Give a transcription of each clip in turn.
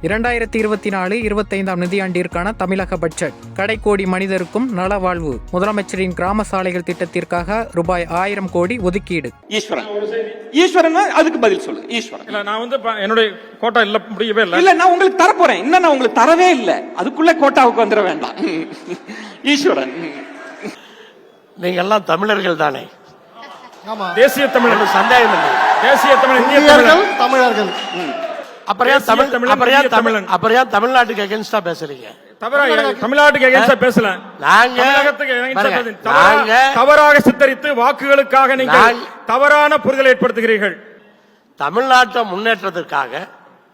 2024-25 நிதியாண்டிற்கான தமிழக பட்ஜெட். கடைக்கோடி மனிதருக்கும் நலவாழ்வு. முதலமைச்சரின் கிராம சாலைகள் திட்டத்திற்காக ரூபாய் 1000 கோடி ஒதுக்கீடு. ஈஸ்வரன் அதுக்கு பதில் சொல்லு. ஈஸ்வரன் இல்ல, நான் என்னுடைய கோட்டா இல்ல, முடியவே இல்ல. இல்ல, நான் உங்களுக்கு தர போறேன். இன்னும் நான் உங்களுக்கு தரவே இல்ல. அதுக்குள்ள கோட்டாவுக்கு வந்துட வேண்டாம். ஈஸ்வரன், நீங்க எல்லாம் தமிழர்கள் தானே? தேசிய தமிழர், சந்தேகம் இல்லை. தேசிய தமிழ், இந்திய தமிழர்கள். அப்புறம் தமிழ்நாட்டுக்கு அகேன்ஸ்டா பேசுறீங்க? தமிழ்நாட்டுக்கு எகென்ஸ்டா பேசல. தவறாக சித்தரித்து வாக்குகளுக்காக நீங்கள் தவறான புரிதல் ஏற்படுத்துகிறீர்கள். தமிழ்நாட்டை முன்னேற்றத்திற்காக,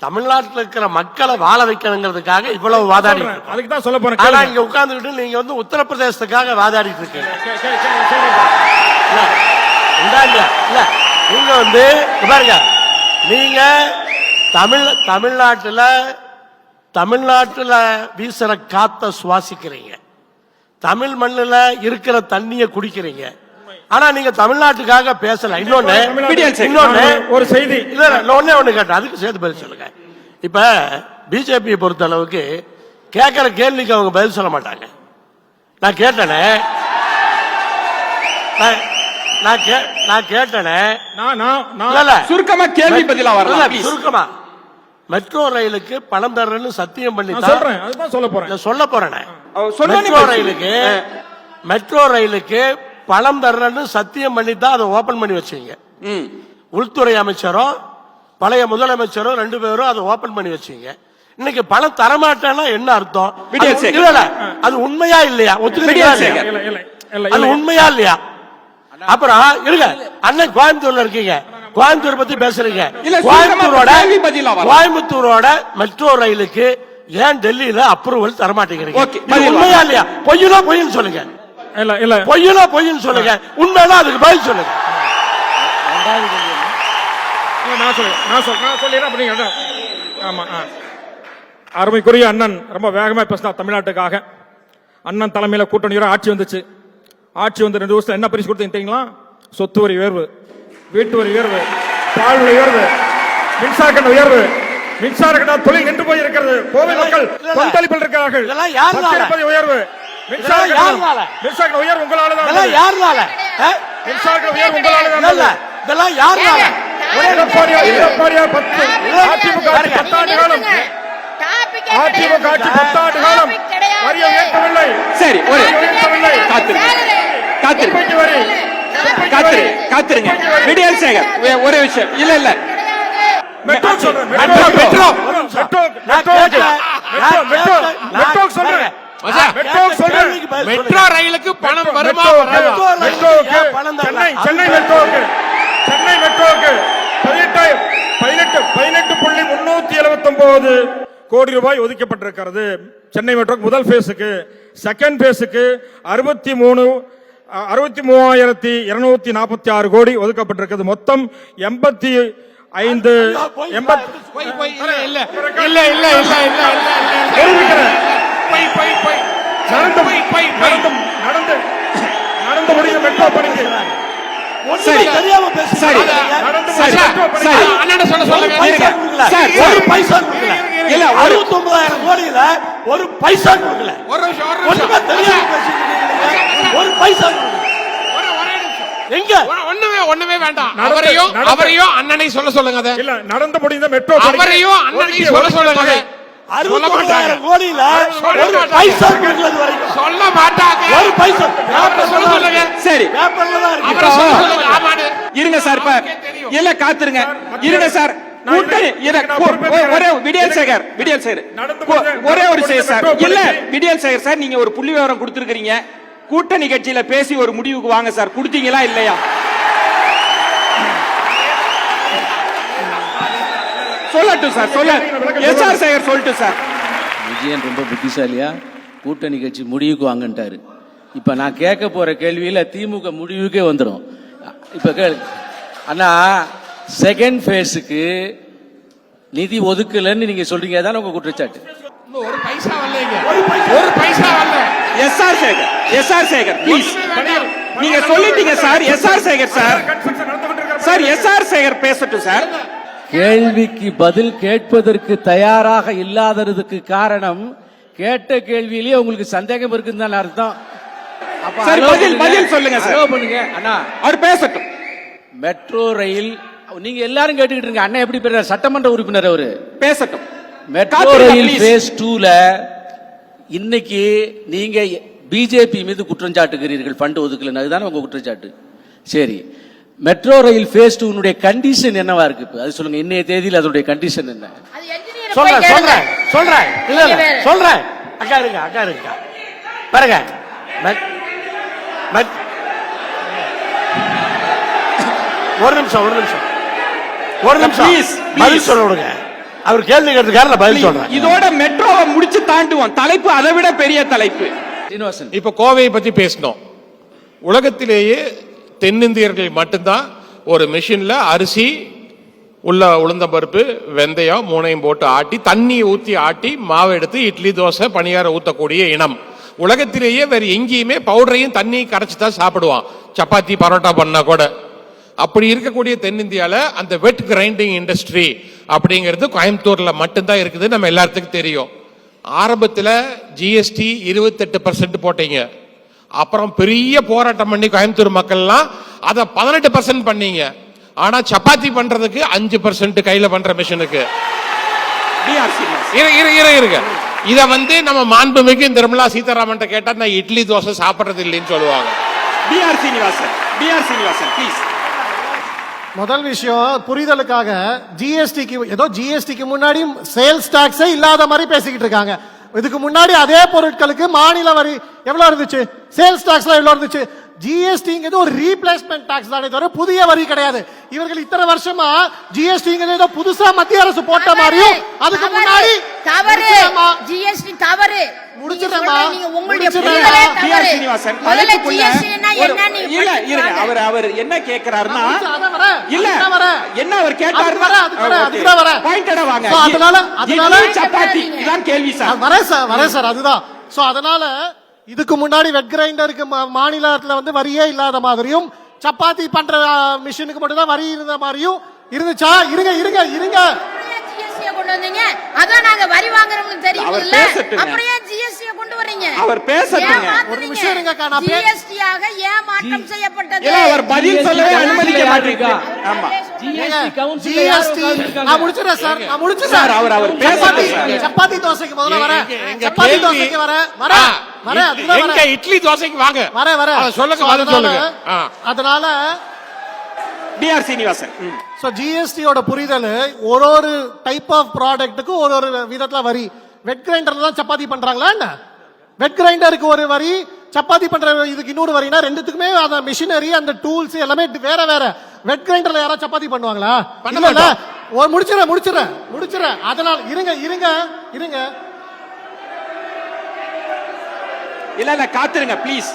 தமிழ்நாட்டில் இருக்கிற மக்களை வாழ வைக்கணுங்கிறதுக்காக இவ்வளவு வாதாடி, அதுக்கு தான் சொல்ல போறேன். ஆனா இங்க உட்கார்ந்துட்டு நீங்க உத்தரப்பிரதேசத்துக்காக வாதாடிட்டு இருக்கீங்க. நீங்க பாருங்க, நீங்க தமிழ்நாட்டுல வீசுற காத்த சுவாசிக்கிறீங்க, தமிழ் மண்ணுல இருக்கிற தண்ணிய குடிக்கிறீங்க. ஆனா நீங்க தமிழ்நாட்டுக்காக பேசல. இன்னொன்னு ஒரு செய்தி இல்ல, ஒண்ணு கேட்டேன், அதுக்கு சேர்த்து பதில் சொல்லுங்க. இப்ப பிஜேபியை பொறுத்த அளவுக்கு கேட்கிற கேள்விக்கு அவங்க பதில் சொல்ல மாட்டாங்க. நான் கேட்டேனே, சுருக்கமா கேள்வி பதிலா வரலாம். சுருக்கமா, மெட்ரோ ரயிலுக்கு பணம் தர்றேன்னு சத்தியம் பண்ணி சொல்ல போறேன். மெட்ரோ ரயிலுக்கு பணம் தர்றேன்னு சத்தியம் பண்ணி தான் அதை ஓபன் பண்ணி வச்சீங்க. உள்துறை அமைச்சரும் பழைய முதலமைச்சரும் 2 பேரும் அதை ஓபன் பண்ணி வச்சீங்க. இன்னைக்கு பணம் தரமாட்டேன்னா என்ன அர்த்தம்? அது உண்மையா இல்லையா? அது உண்மையா இல்லையா? அப்புறம் இருங்க, அண்ணன் கோயம்புத்தூர்ல இருக்கீங்க, கோயம்புத்தூர் பத்தி பேசுறீங்க. கோயம்புத்தூரோட மெட்ரோ ரயிலுக்கு ஏன் டெல்லியில அப்ரூவல் தரமாட்டேங்கிறீங்க? உண்மையா இல்லையா? பொய்யுனா பொய்ன்னு சொல்லுங்க. பொய்யுனா பொய்ன்னு சொல்லுங்க. உண்மையா அதுக்கு பதில் சொல்லுங்க. அருமைக்குரிய அண்ணன் ரொம்ப வேகமா பேசினா. தமிழ்நாட்டுக்காக அண்ணன் தலைமையில கூட்டணியோட ஆட்சி வந்துச்சு. ஆட்சி வந்து 2 வருஷத்துல என்ன பரிசு கொடுத்தீங்களா? சொத்து வரி உயர்வு, வீட்டு வரி உயர்வு, பால் விலை உயர்வு, மின்சார கட்டண உயர்வு. மின்சார கட்டண தொழில் நின்று போய் இருக்கிறது. கோவை மக்கள் கொந்தளிப்பில் இருக்கிறார்கள். உயர்வு, மின்சார கட்டண உயர்வு உங்களால தான். மின்சார கட்டண உயர்வு உங்களால தான். இதெல்லாம் யாருனால? அதிமுக ஆட்சி 10 ஆண்டு காலம், அதிமுக ஆட்சி 10 ஆண்டு காலம் வரியை உயர்த்தவில்லை. சரி, காத்திருங்க. விடியல் சேகர் ஒரே விஷயம். இல்ல மெட்ரோ ரயிலுக்கு பணம் வருமா? சென்னை மெட்ரோவுக்கு 18.379 கோடி ரூபாய் ஒதுக்கப்பட்டிருக்கிறது. சென்னை மெட்ரோ முதல் பேஸுக்கு. செகண்ட் பேஸுக்கு 63,246 கோடி ஒதுக்கப்பட்டிருக்கிறது. மொத்தம் 85 நடந்து முடிந்த மெட்ரோ பணிக்கு. சரி, சரி, ஒரு பைசா கொடுக்கல. 69,000 கோடியில ஒரு பைசா கொடுக்கல. ஒரு பைசா எங்க? ஒண்ணுமே வேண்டாம். அவரையும் அண்ணனை சொல்ல சொல்லுங்க. இல்ல, நடந்து முடிந்த மெட்ரோ அவரையும் அண்ணனை சொல்ல சொல்லுங்க. 69,000 கோடியில ஒரு பைசா கொடுக்கல வரைக்கும் சொல்ல மாட்டாங்க. ஒரு பைசா சொல்ல சொல்லுங்க. சரி, பேப்பர்ல தான் இருக்கு. இருங்க சார், இல்ல காத்துருங்க, இருங்க சார். விடியல் சேகர் ஒரே ஒரு சார். இல்ல விடியல் சேகர் சார், நீங்க ஒரு புள்ளி விவரம் கொடுத்திருக்கீங்க. கூட்டணி கட்சியில பேசி ஒரு முடிவுக்கு வாங்க சார். கொடுத்தீங்களா இல்லையா? சொல்லட்டும் சார், எஸ்ஆர் சேகர் சொல்லட்டும் சார். விஜயன் ரொம்ப புத்திசாலியா கூட்டணி கட்சி முடிவுக்கு வாங்கன்ட்டாரு. இப்ப நான் கேட்க போற கேள்வியில திமுக முடிவுக்கே வந்துடும். இப்ப அண்ணா, செகண்ட் பேஸுக்கு நிதி ஒதுக்கலன்னு நீங்க சொல்றீங்க, அதான் உங்க குற்றச்சாட்டு. ஒரு பைசா வரலைங்க. ஒரு பைசா வரல. எஸ்ஆர் சேகர் ப்ளீஸ், நீங்க சொல்லிட்டீங்க sir. S R Sekar sir, S R Sekar பேசட்டும் சார். கேள்விக்கு பதில் கேட்பதற்கு தயாராக இல்லாததுக்கு காரணம் கேட்ட கேள்வியிலேயே உங்களுக்கு சந்தேகம் இருக்குன்னு தான் அர்த்தம். அப்ப சரி, allow பதில் சொல்லுங்க சார். allow பண்ணுங்க அண்ணா. அவர் பேசட்டும். மெட்ரோ ரயில் நீங்க எல்லாரும் கேட்டுக்கிட்டு இருங்க. அண்ணா எப்படி பேர் சட்டமன்ற உறுப்பினர் அவரு பேசட்டும். மெட்ரோ ரயில் phase 2ல இன்னைக்கு நீங்க பிஜேபி மீது குற்றம் சாட்டுகிறீர்கள், ஃபண்ட் ஒதுக்கல, அதுதானே உங்க குற்றச்சாட்டு. சரி, மெட்ரோ ரயில் phase 2 கண்டிஷன் என்னவா இருக்கு இப்ப அது சொல்லுங்க. இன்னைய தேதியில் அதோட கண்டிஷன் என்ன? சொல்றேன். அக்கா இருங்க பாருங்க. ஒரு நிமிஷம் Please. பதில் சொல்ல விடுங்க. அவர் கேள்வி கேட்டிருக்காரு, நான் பதில் சொல்றேன். இதோட மெட்ரோவை முடிச்சு தாண்டுவோம். தலைப்பு அதை விட பெரிய தலைப்பு. சீனிவாசன், இப்ப கோவையை பத்தி பேசணும். உலகத்திலேயே தென்னிந்தியர்கள் மட்டும்தான் ஒரு மிஷின்ல அரிசி உள்ள உளுந்த பருப்பு வெந்தயம் மூணையும் போட்டு ஆட்டி தண்ணி ஊத்தி ஆட்டி மாவை எடுத்து இட்லி தோசை பணியாரம் ஊத்தக்கூடிய இனம். உலகத்திலேயே வேற எங்கேயுமே பவுடரையும் தண்ணியும் கரைச்சு தான் சாப்பிடுவான், சப்பாத்தி பரோட்டா பண்ணா கூட. அப்படி இருக்கக்கூடிய தென்னிந்தியால அந்த வெட் கிரைண்டிங் இண்டஸ்ட்ரி அப்படிங்கிறது கோயம்புத்தூர்ல மட்டும்தான் இருக்குது. நம்ம எல்லாத்துக்கும் தெரியும். ஆரம்பத்துல ஜிஎஸ்டி 28% போட்டீங்க. அப்புறம் பெரிய போராட்டம் பண்ணி கோயம்புத்தூர் மக்கள்லாம் அதை 18% பண்ணீங்க. ஆனா சப்பாத்தி பண்றதுக்கு 5% கையில பண்ற மிஷினுக்கு இருங்க. இத நம்ம மாண்புமிகு நிர்மலா சீதாராமன் கேட்டா நான் இட்லி தோசை சாப்பிடுறது இல்லைன்னு சொல்லுவாங்க. முதல் விஷயம் புரிதலுக்காக, ஜிஎஸ்டிக்கு முன்னாடி சேல்ஸ் டாக்ஸே இல்லாத மாதிரி பேசிக்கிட்டு இருக்காங்க. இதுக்கு முன்னாடி அதே பொருட்களுக்கு மாநில வரி எவ்வளவு இருந்துச்சு, சேல்ஸ் டாக்ஸ்ல எவ்வளவு இருந்துச்சு. ஜிஎஸ்டிங்கிறது ஒரு ரீப்ளேஸ்மெண்ட் டாக்ஸ் தானே தவிர புதிய வரி கிடையாது. இவர்கள் இத்தனை வருஷமா ஜிஎஸ்டிங்கிறது ஏதோ புதுசா மத்திய அரசு போட்ட மாதிரியும் அதுக்கு முன்னாடி தவறு. ஜிஎஸ்டி தவறு. முடிச்சிரமா உங்களுடைய புரிதலே தவறு. முதல்ல ஜிஎஸ்டி என்ன அவர் என்ன கேக்குறாருன்னா இல்ல என்ன அவர் கேட்டாரு பாயிண்டடா வாங்க. அதனால சப்பாத்தி இதான் கேள்வி சார். வரேன் சார். அதுதான். சோ அதனால இதுக்கு முன்னாடி வெட் கிரைண்டருக்கு மாநிலத்துல வரியே இல்லாத மாதிரியும் சப்பாத்தி பண்ற மிஷினுக்கு மட்டும் தான் வரி இருந்த மாதிரியும் இருந்துச்சா? இருங்க கொண்டு வந்தீங்க. அதான் நாங்க வரி வாங்குறோம்னு தெரியும்ல. அப்படியே ஜிஎஸ்டி கொண்டு வரீங்க. அவர் பேசட்டுங்க. ஒரு நிமிஷம் இருங்கக்கா. நான் ஜிஎஸ்டி ஆக ஏமாற்றம் செய்யப்பட்டது. அவர் பதில் சொல்லவே அனுமதிக்க மாட்டீங்க. ஆமா, ஜிஎஸ்டி நான் முடிச்சிரேன் சார். சார் அவர் பேசட்டும். சப்பாத்தி தோசைக்கு முதல்ல வரேன். சப்பாத்தி தோசைக்கு வரேன். எங்க இட்லி தோசைக்கு வாங்க. வரேன். சொல்லுங்க, பதில் சொல்லுங்க. அதனால டிஆர் சீனிவாசன். சோ ஜிஎஸ்டியோட புரிதல் ஒரு டைப் ஆஃப் ப்ராடக்ட்டுக்கு ஒரு விதத்துல வரி. வெட் கிரைண்டர்ல தான் சப்பாத்தி பண்றாங்களா என்ன? வெட் கிரைண்டருக்கு ஒரு வரி, சப்பாத்தி பண்ற இதுக்கு இன்னொரு வரினா ரெண்டுத்துக்குமே அந்த மிஷினரி அந்த டூல்ஸ் எல்லாமே வேற. வெட் கிரைண்டர்ல யாராவது சப்பாத்தி பண்ணுவாங்களா? இல்ல. முடிச்சிரேன். அதனால இருங்க. இல்ல காத்துருங்க ப்ளீஸ்.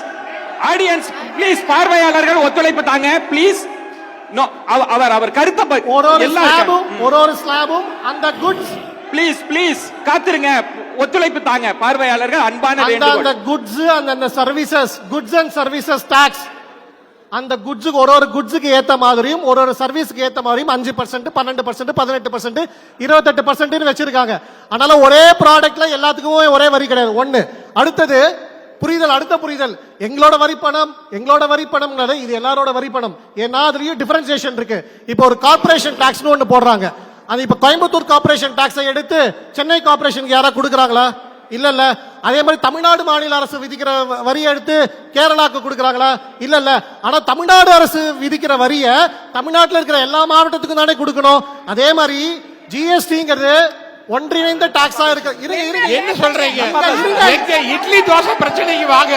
ஆடியன்ஸ் ப்ளீஸ், பார்வையாளர்கள் ஒத்துழைப்பு தாங்க ப்ளீஸ். அவர் கருத்தை ஒரு ஸ்லாபும் அந்த குட்ஸ் ப்ளீஸ் காத்துருங்க, ஒத்துழைப்பு தாங்க பார்வையாளர்கள். அன்பான வேண்டுகோள். அந்த குட்ஸ் அந்த services, goods and services tax, அந்த குட்ஸுக்கு ஒரு குட்ஸுக்கு ஏத்த மாதிரியும் ஒரு சர்வீஸ்க்கு ஏத்த மாதிரியும் 5%, 12%, 18%, 28% வச்சிருக்காங்க. அதனால ஒரே ப்ராடக்ட்ல எல்லாத்துக்கும் ஒரே வரி கிடையாது. ஒண்ணு. அடுத்த புரிதல் எங்களோட வரி பணம் இது எல்லாரோட வரி பணம். ஏன்னா அதுலயும் டிஃபரன்சியேஷன் இருக்கு. இப்போ ஒரு கார்ப்பரேஷன் டாக்ஸ்னு ஒன்னு போடுறாங்க. அது இப்ப கோயம்புத்தூர் கார்ப்பரேஷன் டாக்ஸை எடுத்து சென்னை கார்ப்பரேஷனுக்கு யாராவது கொடுக்குறாங்களா? இல்ல. அதே மாதிரி தமிழ்நாடு மாநில அரசு விதிக்கிற வரியை எடுத்து கேரளாக்கு கொடுக்குறாங்களா? இல்ல. ஆனா தமிழ்நாடு அரசு விதிக்கிற வரியை தமிழ்நாட்டில் இருக்கிற எல்லா மாவட்டத்துக்கும் தானே கொடுக்கணும். அதே மாதிரி ஜிஎஸ்டிங்கிறது ஒன்றிணைந்த டாக்ஸா இருக்கு. என்ன சொல்றீங்க? இட்லி தோசை பிரச்சனைக்கு வாங்க.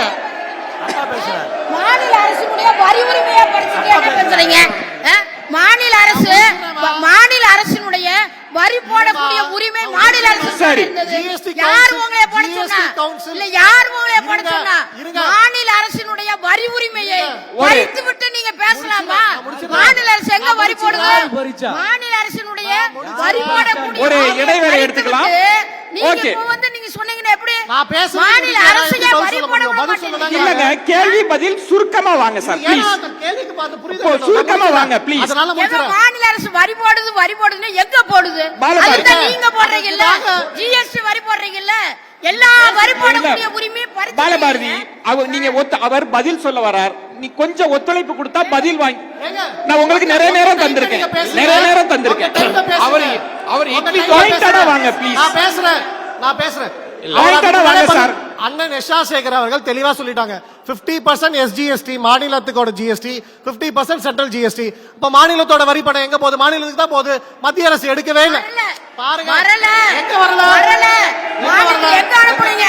மாநில அரசுடைய வரி உரிமையை பறிச்சுட்டு என்ன பேசுறீங்க? மாநில அரசினுடைய வரி போடக்கூடிய உரிமை மாநில அரசு இருந்தது. யார் உங்களை போட சொன்னா? இல்ல, யார் உங்களை போட சொன்னா? மாநில அரசினுடைய வரி உரிமையை பறித்து விட்டு நீங்க பேசலாமா? மாநில அரசு எங்க வரி போடுது? மாநில அரசினுடைய வரி போடக்கூடிய ஒரு இடைவேளை எடுத்துக்கலாம். நீங்க சொன்னீங்கன்னா எப்படி? நான் பேசுறது மாநில அரசுக்கே பதில் வரி சொல்ல போட முடியும். பதில் மாட்டேங்குது. சொல்லுங்க. இல்லங்க கேள்வி பதில் சுருக்கமா வாங்க சார் ஏன்னா ப்ளீஸ். அந்த கேள்விக்கு பார்த்து புரியுது. இப்போ சுருக்கமா வாங்க, please. அதனால எங்க முடிச்சிடுறேன். மாநில அரசு வரி போடுதுன்னா எங்க போடுது? பாலபாரதி. அதுதான் நீங்க போடுறீங்கல்ல, அதுதான். ஜிஎஸ்டி வரி போடுறீங்கல்ல, எல்லா வரி போடக்கூடிய உரிமையை பறிச்சு பாலபாரதி அவர் பதில் சொல்ல வரார். நீ கொஞ்சம் ஒத்துழைப்பு கொடுத்தா பதில் வாங்கி ஏங்க, நான் உங்களுக்கு நிறைய நேரம் தந்திருக்கேன். நீங்க பேசுங்க. நிறைய நேரம் தந்திருக்கேன். உங்க டைம்ல பேசுங்க. அவர் உங்க இட்லி டைம்ல pointed-ஆ பேசுங்க. வாங்க, please. நான் பேசுறேன். pointed-ஆ வாங்க, சார். அண்ணன் எஸ் சேகர் அவர்கள் தெளிவா சொல்லிட்டாங்க. 50% எஸ்ஜிஎஸ்டி மாநிலத்துக்கோட ஜிஎஸ்டி, 50% சென்ட்ரல் ஜிஎஸ்டி. இப்ப மாநிலத்தோட வரி பணம் எங்க போகுது? மாநிலத்துக்கு தான் போகுது. மத்திய அரசு எடுக்கவே இல்லை. வரல. பாருங்க. வரல. எங்க வரல? வரல. எங்க மாநிலத்துக்கு வரல? எங்க அனுப்புனீங்க?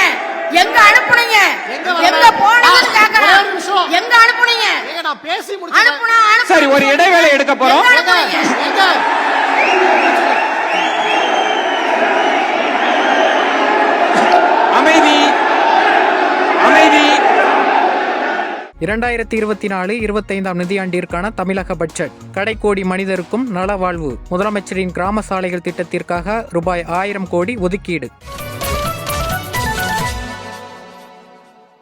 எங்க அனுப்புனீங்க? எங்க வரல? எங்க போனதுன்னு கேக்குறேன். ஒரே ஒரு நிமிஷம். எங்க அனுப்புனீங்க? ஏங்க, நான் பேசி முடிச்சேன். அனுப்புனா சரி, ஒரு இடைவேளை எடுக்க போறோம். எங்க அனுப்புனீங்க? எங்க? அமைதி, அமைதி. 2024-25 நிதியாண்டிற்கான தமிழக பட்ஜெட். கடைக்கோடி மனிதருக்கும் நலவாழ்வு. முதலமைச்சரின் கிராம சாலைகள் திட்டத்திற்காக ரூபாய் 1000 கோடி ஒதுக்கீடு.